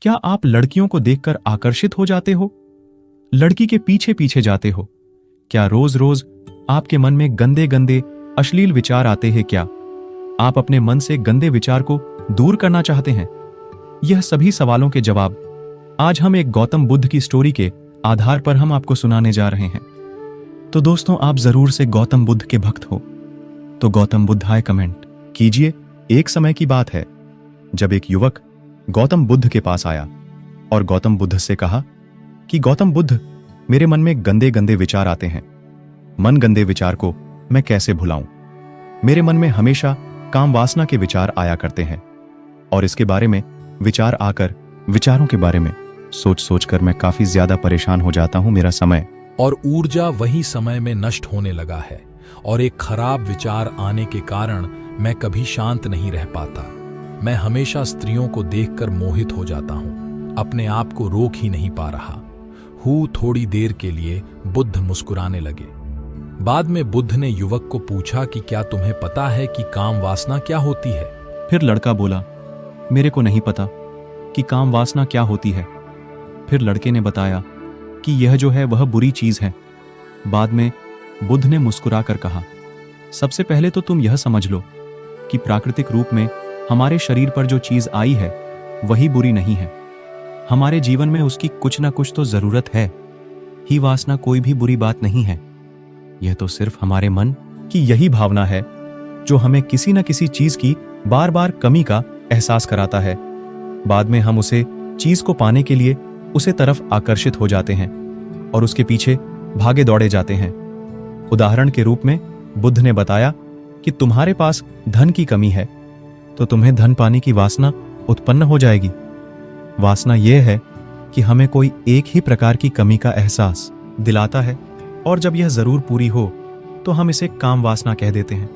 क्या आप लड़कियों को देखकर आकर्षित हो जाते हो? लड़की के पीछे पीछे जाते हो? क्या रोज रोज आपके मन में गंदे गंदे अश्लील विचार आते हैं? क्या आप अपने मन से गंदे विचार को दूर करना चाहते हैं? यह सभी सवालों के जवाब आज हम एक गौतम बुद्ध की स्टोरी के आधार पर हम आपको सुनाने जा रहे हैं। तो दोस्तों, आप जरूर से गौतम बुद्ध के भक्त हो तो गौतम बुद्धाय कमेंट कीजिए। एक समय की बात है जब एक युवक गौतम बुद्ध के पास आया और गौतम बुद्ध से कहा कि गौतम बुद्ध, मेरे मन में गंदे गंदे विचार आते हैं। मन गंदे विचार को मैं कैसे भुलाऊं? मेरे मन में हमेशा काम वासना के विचार आया करते हैं और इसके बारे में विचार आकर विचारों के बारे में सोच सोचकर मैं काफी ज्यादा परेशान हो जाता हूं। मेरा समय और ऊर्जा वही समय में नष्ट होने लगा है और एक खराब विचार आने के कारण मैं कभी शांत नहीं रह पाता। मैं हमेशा स्त्रियों को देखकर मोहित हो जाता हूं, अपने आप को रोक ही नहीं पा रहा हूं। थोड़ी देर के लिए बुद्ध मुस्कुराने लगे। बाद में बुद्ध ने युवक को पूछा कि क्या तुम्हें पता है कि काम वासना क्या होती है? फिर लड़का बोला, मेरे को नहीं पता कि काम वासना क्या होती है। फिर लड़के ने बताया कि यह जो है वह बुरी चीज है। बाद में बुद्ध ने मुस्कुराकर कहा, सबसे पहले तो तुम यह समझ लो कि प्राकृतिक रूप में हमारे शरीर पर जो चीज आई है वही बुरी नहीं है। हमारे जीवन में उसकी कुछ ना कुछ तो जरूरत है ही। वासना कोई भी बुरी बात नहीं है। यह तो सिर्फ हमारे मन की यही भावना है जो हमें किसी न किसी चीज की बार बार कमी का एहसास कराता है। बाद में हम उसे चीज को पाने के लिए उसे तरफ आकर्षित हो जाते हैं और उसके पीछे भागे दौड़े जाते हैं। उदाहरण के रूप में बुद्ध ने बताया कि तुम्हारे पास धन की कमी है तो तुम्हें धन पाने की वासना उत्पन्न हो जाएगी। वासना यह है कि हमें कोई एक ही प्रकार की कमी का एहसास दिलाता है और जब यह जरूर पूरी हो तो हम इसे काम वासना कह देते हैं।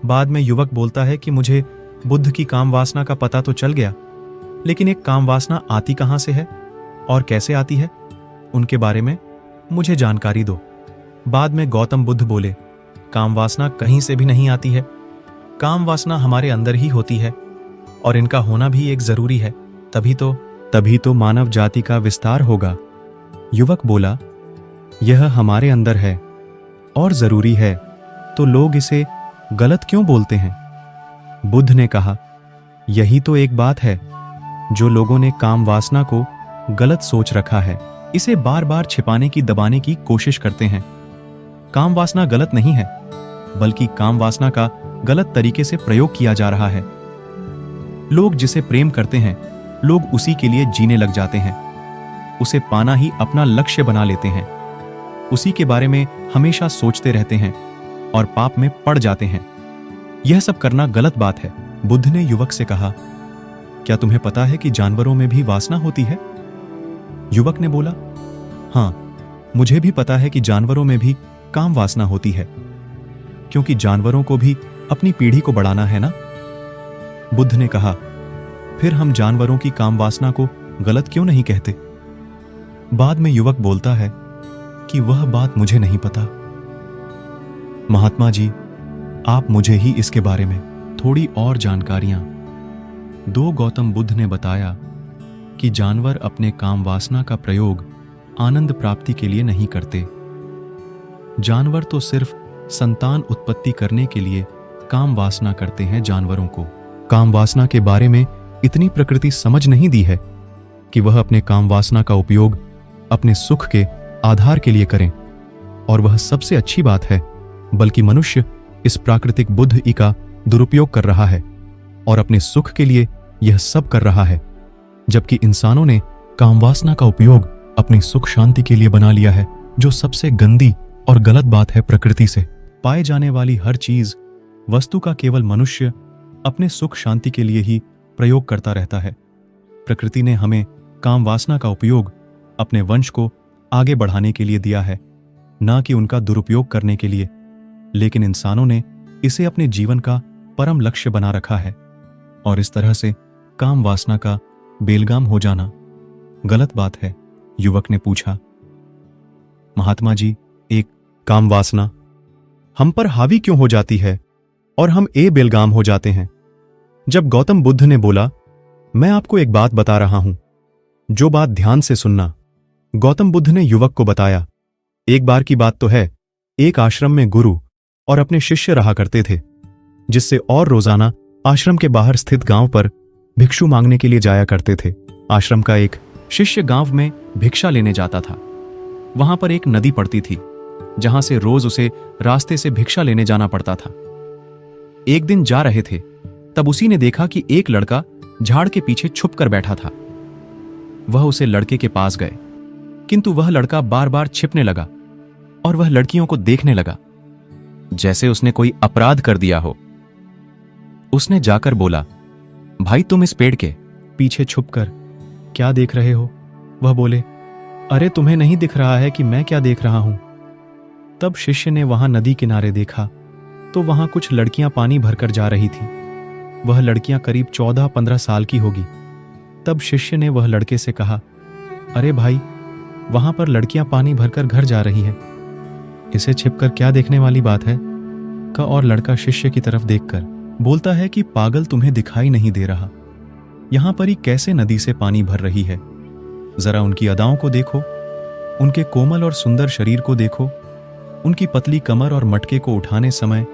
बाद में युवक बोलता है कि मुझे बुद्ध की काम वासना का पता तो चल गया, लेकिन एक काम वासना आती कहां से है और कैसे आती है, उनके बारे में मुझे जानकारी दो। बाद में गौतम बुद्ध बोले, काम वासना कहीं से भी नहीं आती है। काम वासना हमारे अंदर ही होती है और इनका होना भी एक जरूरी है, तभी तो मानव जाति का विस्तार होगा। युवक बोला, यह हमारे अंदर है और जरूरी है तो लोग इसे गलत क्यों बोलते हैं? बुद्ध ने कहा, यही तो एक बात है जो लोगों ने काम वासना को गलत सोच रखा है। इसे बार बार छिपाने की दबाने की कोशिश करते हैं। काम वासना गलत नहीं है, बल्कि काम वासना का गलत तरीके से प्रयोग किया जा रहा है। लोग जिसे प्रेम करते हैं, लोग उसी के लिए जीने लग जाते हैं। उसे पाना ही अपना लक्ष्य बना लेते हैं। उसी के बारे में हमेशा सोचते रहते हैं और पाप में पड़ जाते हैं। यह सब करना गलत बात है। बुद्ध ने युवक से कहा, क्या तुम्हें पता है कि जानवरों में भी वासना होती है? युवक ने बोला, हाँ, मुझे भी पता है कि जानवरों में भी काम वासना होती है, क्योंकि जानवरों को भी अपनी पीढ़ी को बढ़ाना है ना। बुद्ध ने कहा, फिर हम जानवरों की काम वासना को गलत क्यों नहीं कहते? बाद में युवक बोलता है कि वह बात मुझे नहीं पता। महात्मा जी, आप मुझे ही इसके बारे में थोड़ी और जानकारियां दो। गौतम बुद्ध ने बताया कि जानवर अपने काम वासना का प्रयोग आनंद प्राप्ति के लिए नहीं करते। जानवर तो सिर्फ संतान उत्पत्ति करने के लिए काम वासना करते हैं। जानवरों को काम वासना के बारे में इतनी प्रकृति समझ नहीं दी है कि वह अपने काम वासना का उपयोग अपने सुख के आधार के लिए करें, और वह सबसे अच्छी बात है। बल्कि मनुष्य इस प्राकृतिक बुद्धि का दुरुपयोग कर रहा है और अपने सुख के लिए यह सब कर रहा है, जबकि इंसानों ने काम वासना का उपयोग अपनी सुख शांति के लिए बना लिया है, जो सबसे गंदी और गलत बात है। प्रकृति से पाए जाने वाली हर चीज, वस्तु का केवल मनुष्य अपने सुख शांति के लिए ही प्रयोग करता रहता है। प्रकृति ने हमें काम वासना का उपयोग अपने वंश को आगे बढ़ाने के लिए दिया है, ना कि उनका दुरुपयोग करने के लिए। लेकिन इंसानों ने इसे अपने जीवन का परम लक्ष्य बना रखा है और इस तरह से काम वासना का बेलगाम हो जाना गलत बात है। युवक ने पूछा, महात्मा जी, एक काम वासना हम पर हावी क्यों हो जाती है और हम बेलगाम हो जाते हैं? जब गौतम बुद्ध ने बोला, मैं आपको एक बात बता रहा हूं जो बात ध्यान से सुनना। गौतम बुद्ध ने युवक को बताया, एक बार की बात तो है, एक आश्रम में गुरु और अपने शिष्य रहा करते थे, जिससे और रोजाना आश्रम के बाहर स्थित गांव पर भिक्षु मांगने के लिए जाया करते थे। आश्रम का एक शिष्य गांव में भिक्षा लेने जाता था। वहां पर एक नदी पड़ती थी, जहां से रोज उसे रास्ते से भिक्षा लेने जाना पड़ता था। एक दिन जा रहे थे, तब उसी ने देखा कि एक लड़का झाड़ के पीछे छुप कर बैठा था। वह उसे लड़के के पास गए, किंतु वह लड़का बार बार छिपने लगा और वह लड़कियों को देखने लगा, जैसे उसने कोई अपराध कर दिया हो। उसने जाकर बोला, भाई तुम इस पेड़ के पीछे छुपकर क्या देख रहे हो? वह बोले, अरे तुम्हें नहीं दिख रहा है कि मैं क्या देख रहा हूं? तब शिष्य ने वहां नदी किनारे देखा तो वहां कुछ लड़कियां पानी भरकर जा रही थीं। वह लड़कियां करीब 14-15 साल की होगी। तब शिष्य ने वह लड़के से कहा, अरे भाई, वहां पर लड़कियां पानी भरकर घर जा रही हैं, इसे छिपकर क्या देखने वाली बात है? का और लड़का शिष्य की तरफ देखकर बोलता है कि पागल, तुम्हें दिखाई नहीं दे रहा? यहां पर ही कैसे नदी से पानी भर रही है? जरा उनकी अदाओं को देखो, उनके कोमल और सुंदर शरीर को देखो, उनकी पतली कमर और मटके को उठाने समय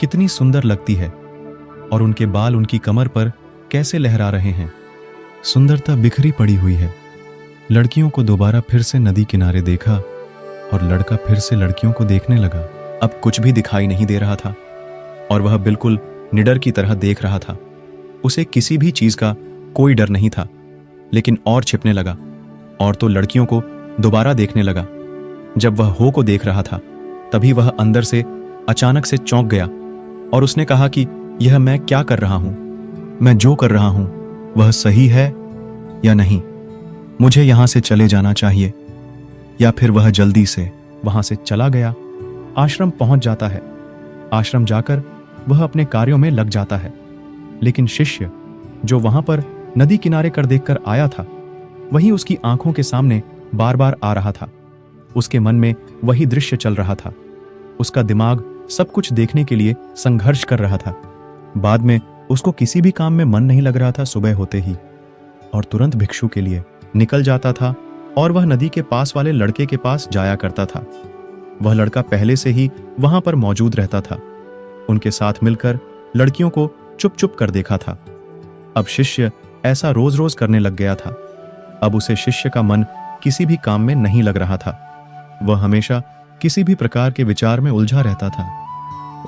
कितनी सुंदर लगती है, और उनके बाल उनकी कमर पर कैसे लहरा रहे हैं। सुंदरता बिखरी पड़ी हुई है। लड़कियों को दोबारा फिर से नदी किनारे देखा और लड़का फिर से लड़कियों को देखने लगा। अब कुछ भी दिखाई नहीं दे रहा था और वह बिल्कुल निडर की तरह देख रहा था। उसे किसी भी चीज का कोई डर नहीं था, लेकिन और छिपने लगा और तो लड़कियों को दोबारा देखने लगा। जब वह हो को देख रहा था, तभी वह अंदर से अचानक से चौंक गया और उसने कहा कि यह मैं क्या कर रहा हूं? मैं जो कर रहा हूं वह सही है या नहीं? मुझे यहां से चले जाना चाहिए या फिर वह जल्दी से वहां से चला गया। आश्रम पहुंच जाता है। आश्रम जाकर वह अपने कार्यों में लग जाता है, लेकिन शिष्य जो वहां पर नदी किनारे कर देखकर आया था, वही उसकी आंखों के सामने बार बार आ रहा था। उसके मन में वही दृश्य चल रहा था। उसका दिमाग सब कुछ देखने के लिए संघर्ष कर रहा था। बाद में उसको किसी भी काम में मन नहीं लग रहा था सुबह होते ही, और तुरंत भिक्षु के लिए निकल जाता था और वह नदी के पास वाले लड़के के पास जाया करता था। वह लड़का पहले से ही वहां पर मौजूद रहता था। उनके साथ मिलकर लड़कियों को चुप चुप कर देखा था। अब शिष्य ऐसा रोज रोज करने लग गया था। अब उसे शिष्य का मन किसी भी काम में नहीं लग रहा था। वह हमेशा किसी भी प्रकार के विचार में उलझा रहता था।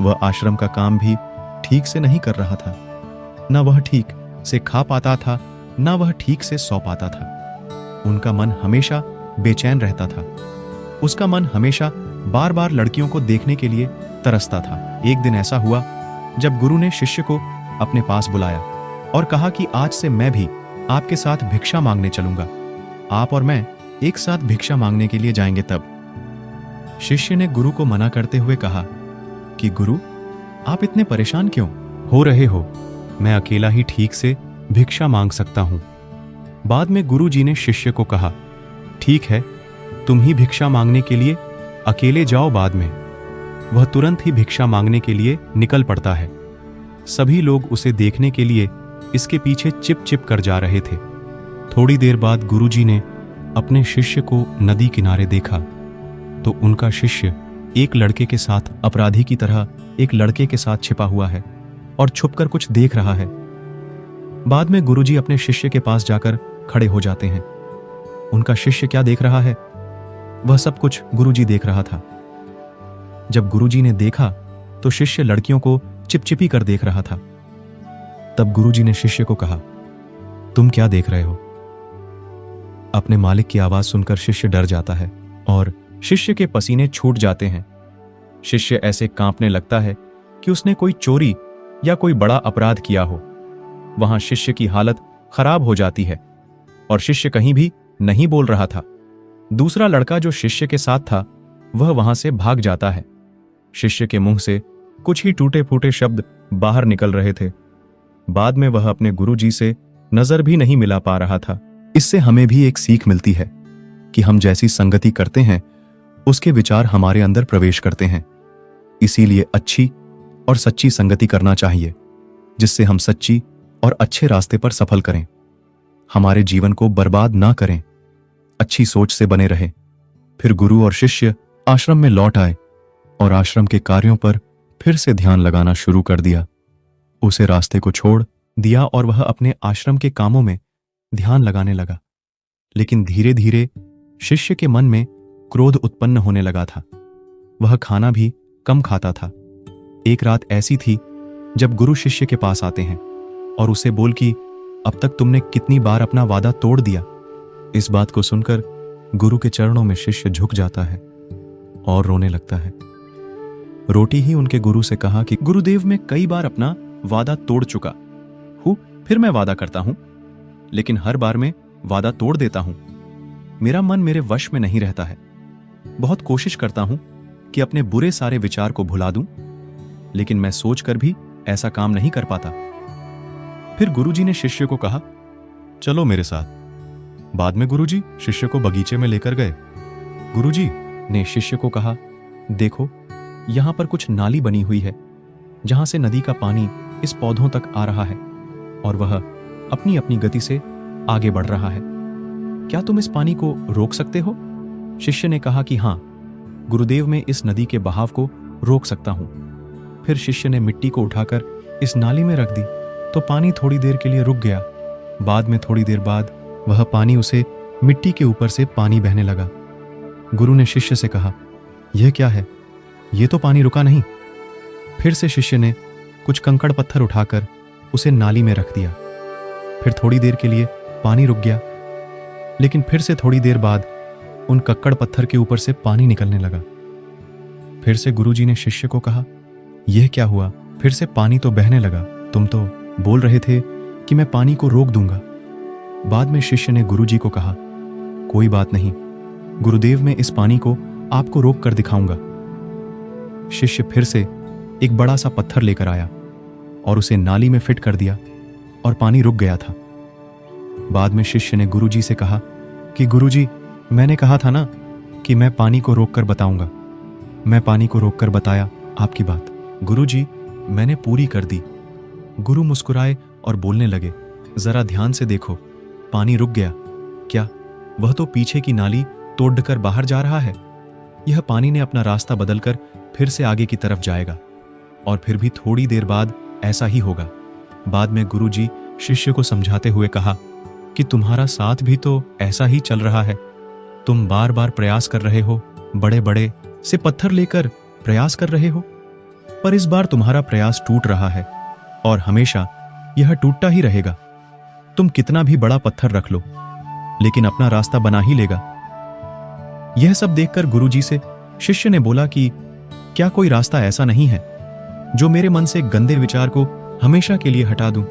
वह आश्रम का काम भी ठीक से नहीं कर रहा था। न वह ठीक से खा पाता था, न वह ठीक से सो पाता था। उनका मन हमेशा बेचैन रहता था। उसका मन हमेशा बार बार लड़कियों को देखने के लिए तरसता था। एक दिन ऐसा हुआ जब गुरु ने शिष्य को अपने पास बुलाया और कहा कि आज से मैं भी आपके साथ भिक्षा मांगने चलूंगा। आप और मैं एक साथ भिक्षा मांगने के लिए जाएंगे। तब शिष्य ने गुरु को मना करते हुए कहा कि गुरु, आप इतने परेशान क्यों हो रहे हो? मैं अकेला ही ठीक से भिक्षा मांग सकता हूं। बाद में गुरु जी ने शिष्य को कहा, ठीक है, तुम ही भिक्षा मांगने के लिए अकेले जाओ। बाद में वह तुरंत ही भिक्षा मांगने के लिए निकल पड़ता है। सभी लोग उसे देखने के लिए इसके पीछे चिप चिप कर जा रहे थे। थोड़ी देर बाद गुरु जी ने अपने शिष्य को नदी किनारे देखा तो उनका शिष्य एक लड़के के साथ, अपराधी की तरह एक लड़के के साथ छिपा हुआ है और छुपकर कुछ देख रहा है। बाद में गुरुजी अपने शिष्य के पास जाकर खड़े हो जाते हैं। उनका शिष्य क्या देख रहा है, वह सब कुछ गुरुजी देख रहा था। जब गुरुजी ने देखा तो शिष्य लड़कियों को चिपचिपी कर देख रहा था। तब गुरुजी ने शिष्य को कहा, तुम क्या देख रहे हो? अपने मालिक की आवाज सुनकर शिष्य डर जाता है और शिष्य के पसीने छूट जाते हैं। शिष्य ऐसे कांपने लगता है कि उसने कोई चोरी या कोई बड़ा अपराध किया हो। वहां शिष्य की हालत खराब हो जाती है और शिष्य कहीं भी नहीं बोल रहा था। दूसरा लड़का जो शिष्य के साथ था वह वहां से भाग जाता है। शिष्य के मुंह से कुछ ही टूटे फूटे शब्द बाहर निकल रहे थे। बाद में वह अपने गुरुजी से नजर भी नहीं मिला पा रहा था। इससे हमें भी एक सीख मिलती है कि हम जैसी संगति करते हैं उसके विचार हमारे अंदर प्रवेश करते हैं। इसीलिए अच्छी और सच्ची संगति करना चाहिए, जिससे हम सच्ची और अच्छे रास्ते पर सफल करें। हमारे जीवन को बर्बाद ना करें, अच्छी सोच से बने रहें। फिर गुरु और शिष्य आश्रम में लौट आए और आश्रम के कार्यों पर फिर से ध्यान लगाना शुरू कर दिया। उसे रास्ते को छोड़ दिया और वह अपने आश्रम के कामों में ध्यान लगाने लगा। लेकिन धीरे धीरे शिष्य के मन में क्रोध उत्पन्न होने लगा था। वह खाना भी कम खाता था। एक रात ऐसी थी जब गुरु शिष्य के पास आते हैं और उसे बोल कि अब तक तुमने कितनी बार अपना वादा तोड़ दिया। इस बात को सुनकर गुरु के चरणों में शिष्य झुक जाता है और रोने लगता है। रोटी ही उनके गुरु से कहा कि गुरुदेव, मैं कई बार अपना वादा तोड़ चुका हूं, फिर मैं वादा करता हूं, लेकिन हर बार मैं वादा तोड़ देता हूं। मेरा मन मेरे वश में नहीं रहता है। बहुत कोशिश करता हूं कि अपने बुरे सारे विचार को भुला दूं, लेकिन मैं सोचकर भी ऐसा काम नहीं कर पाता। फिर गुरुजी ने शिष्य को कहा, चलो मेरे साथ। बाद में गुरुजी शिष्य को बगीचे में लेकर गए। गुरुजी ने शिष्य को कहा, देखो यहां पर कुछ नाली बनी हुई है जहां से नदी का पानी इस पौधों तक आ रहा है और वह अपनी अपनी गति से आगे बढ़ रहा है। क्या तुम इस पानी को रोक सकते हो? शिष्य ने कहा कि हां गुरुदेव, मैं इस नदी के बहाव को रोक सकता हूं। फिर शिष्य ने मिट्टी को उठाकर इस नाली में रख दी तो पानी थोड़ी देर के लिए रुक गया। बाद में थोड़ी देर बाद वह पानी उसे मिट्टी के ऊपर से पानी बहने लगा। गुरु ने शिष्य से कहा, यह क्या है? यह तो पानी रुका नहीं। फिर से शिष्य ने कुछ कंकड़ पत्थर उठाकर उसे नाली में रख दिया। फिर थोड़ी देर के लिए पानी रुक गया, लेकिन फिर से थोड़ी देर बाद उन कक्कड़ पत्थर के ऊपर से पानी निकलने लगा। फिर से गुरुजी ने शिष्य को कहा, यह क्या हुआ? फिर से पानी तो बहने लगा। तुम तो बोल रहे थे कि मैं पानी को रोक दूंगा। बाद में शिष्य ने गुरुजी को कहा, कोई बात नहीं गुरुदेव, मैं इस पानी को आपको रोक कर दिखाऊंगा। शिष्य फिर से एक बड़ा सा पत्थर लेकर आया और उसे नाली में फिट कर दिया और पानी रुक गया था। बाद में शिष्य ने गुरुजी से कहा कि गुरुजी, मैंने कहा था ना कि मैं पानी को रोक कर बताऊंगा। मैं पानी को रोक कर बताया आपकी बात। गुरुजी, मैंने पूरी कर दी। गुरु मुस्कुराए और बोलने लगे, जरा ध्यान से देखो, पानी रुक गया। क्या? वह तो पीछे की नाली तोड़कर बाहर जा रहा है। यह पानी ने अपना रास्ता बदलकर फिर से आगे की तरफ जाएगा और फिर भी थोड़ी देर बाद ऐसा ही होगा। बाद में गुरुजी शिष्य को समझाते हुए कहा कि तुम्हारा साथ भी तो ऐसा ही चल रहा है। तुम बार बार प्रयास कर रहे हो, बड़े बड़े से पत्थर लेकर प्रयास कर रहे हो, पर इस बार तुम्हारा प्रयास टूट रहा है और हमेशा यह टूटता ही रहेगा। तुम कितना भी बड़ा पत्थर रख लो, लेकिन अपना रास्ता बना ही लेगा। यह सब देखकर गुरुजी से शिष्य ने बोला कि क्या कोई रास्ता ऐसा नहीं है जो मेरे मन से गंदे विचार को हमेशा के लिए हटा दूं?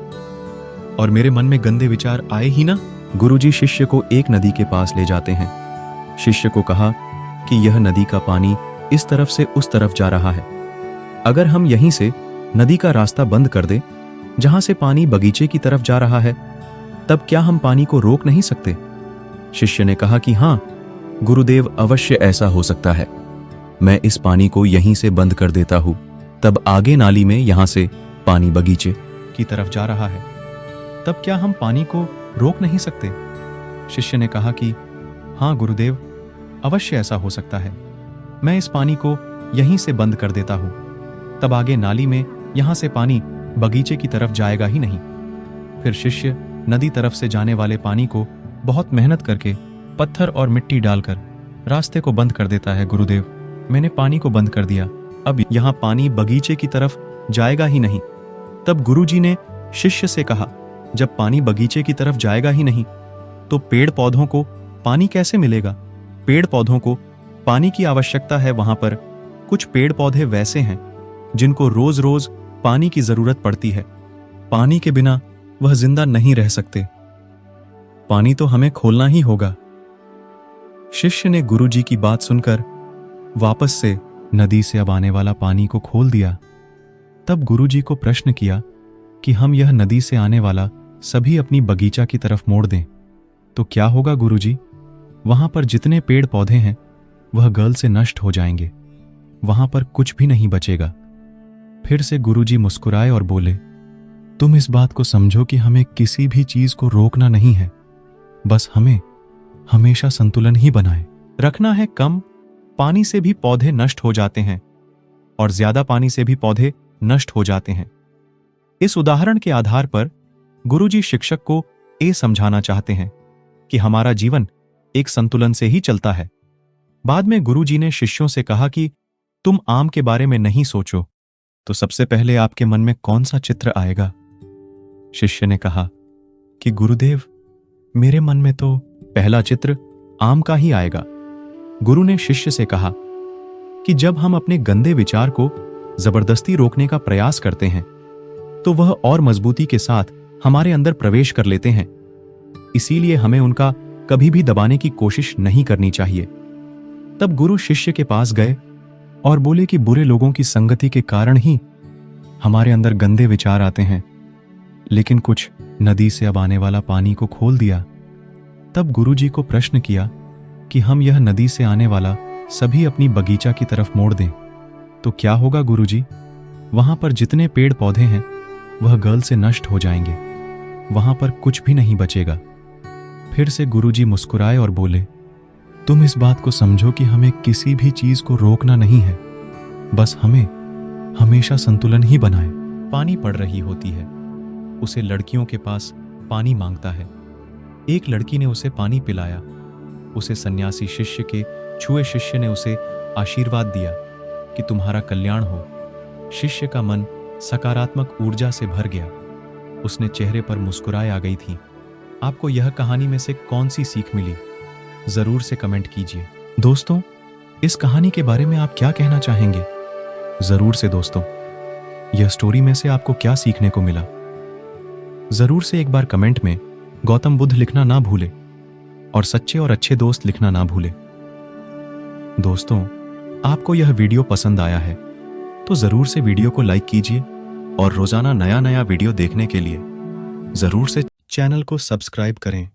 और मेरे मन में गंदे विचार आए ही ना। गुरुजी शिष्य को एक नदी के पास ले जाते हैं। शिष्य को कहा कि यह नदी का पानी इस तरफ से उस तरफ जा रहा है। अगर हम यहीं से नदी का रास्ता बंद कर दें जहां से पानी बगीचे की तरफ जा रहा है, तब क्या हम पानी को रोक नहीं सकते? शिष्य ने कहा कि हां गुरुदेव, अवश्य ऐसा हो सकता है। मैं इस पानी को यहीं से बंद कर देता हूं, तब आगे नाली में यहां से पानी बगीचे की तरफ जा रहा है, तब क्या हम पानी को रोक नहीं सकते? शिष्य ने कहा कि हां गुरुदेव, अवश्य ऐसा हो सकता है। मैं इस पानी को यहीं से बंद कर देता हूं, तब आगे नाली में यहां से पानी बगीचे की तरफ जाएगा ही नहीं। फिर शिष्य नदी तरफ से जाने वाले पानी को बहुत मेहनत करके पत्थर और मिट्टी डालकर रास्ते को बंद कर देता है। गुरुदेव, मैंने पानी को बंद कर दिया, अब यहां पानी बगीचे की तरफ जाएगा ही नहीं। तब गुरुजी ने शिष्य से कहा, जब पानी बगीचे की तरफ जाएगा ही नहीं तो पेड़ पौधों को पानी कैसे मिलेगा? पेड़ पौधों को पानी की आवश्यकता है। वहां पर कुछ पेड़ पौधे वैसे हैं जिनको रोज रोज पानी की जरूरत पड़ती है। पानी के बिना वह जिंदा नहीं रह सकते। पानी तो हमें खोलना ही होगा। शिष्य ने गुरुजी की बात सुनकर वापस से नदी से अब आने वाला पानी को खोल दिया। तब गुरुजी को प्रश्न किया कि हम यह नदी से आने वाला सभी अपनी बगीचा की तरफ मोड़ दें तो क्या होगा गुरुजी? वहां पर जितने पेड़ पौधे हैं वह गल से नष्ट हो जाएंगे, वहां पर कुछ भी नहीं बचेगा। फिर से गुरुजी मुस्कुराए और बोले, तुम इस बात को समझो कि हमें किसी भी चीज को रोकना नहीं है। बस हमें हमेशा संतुलन ही बनाए रखना है। कम पानी से भी पौधे नष्ट हो जाते हैं और ज्यादा पानी से भी पौधे नष्ट हो जाते हैं। इस उदाहरण के आधार पर गुरुजी शिक्षक को ये समझाना चाहते हैं कि हमारा जीवन एक संतुलन से ही चलता है। बाद में गुरुजी ने शिष्यों से कहा कि तुम आम के बारे में नहीं सोचो, तो सबसे पहले आपके मन में कौन सा चित्र आएगा? शिष्य ने कहा कि गुरुदेव, मेरे मन में तो पहला चित्र आम का ही आएगा। गुरु ने शिष्य से कहा कि जब हम अपने गंदे विचार को जबरदस्ती रोकने का प्रयास करते हैं तो वह और मजबूती के साथ हमारे अंदर प्रवेश कर लेते हैं। इसीलिए हमें उनका कभी भी दबाने की कोशिश नहीं करनी चाहिए। तब गुरु शिष्य के पास गए और बोले कि बुरे लोगों की संगति के कारण ही हमारे अंदर गंदे विचार आते हैं, लेकिन कुछ नदी से अब आने वाला पानी को खोल दिया। तब गुरुजी को प्रश्न किया कि हम यह नदी से आने वाला सभी अपनी बगीचा की तरफ मोड़ दें तो क्या होगा गुरुजी? वहां पर जितने पेड़ पौधे हैं वह गल से नष्ट हो जाएंगे, वहां पर कुछ भी नहीं बचेगा। फिर से गुरुजी मुस्कुराए और बोले, तुम इस बात को समझो कि हमें किसी भी चीज को रोकना नहीं है, बस हमें हमेशा संतुलन ही बनाए। पानी पड़ रही होती है, उसे लड़कियों के पास पानी मांगता है। एक लड़की ने उसे पानी पिलाया। उसे सन्यासी शिष्य के छुए शिष्य ने उसे आशीर्वाद दिया कि तुम्हारा कल्याण हो। शिष्य का मन सकारात्मक ऊर्जा से भर गया। उसने चेहरे पर मुस्कुराहट आ गई थी। आपको यह कहानी में से कौन सी सीख मिली? जरूर से कमेंट कीजिए। दोस्तों, इस कहानी के बारे में आप क्या कहना चाहेंगे? जरूर से दोस्तों, यह स्टोरी में से आपको क्या सीखने को मिला? जरूर से एक बार कमेंट में गौतम बुद्ध लिखना ना भूले और सच्चे और अच्छे दोस्त लिखना ना भूले। दोस्तों, आपको यह वीडियो पसंद आया है तो जरूर से वीडियो को लाइक कीजिए और रोजाना नया नया वीडियो देखने के लिए जरूर से चैनल को सब्सक्राइब करें।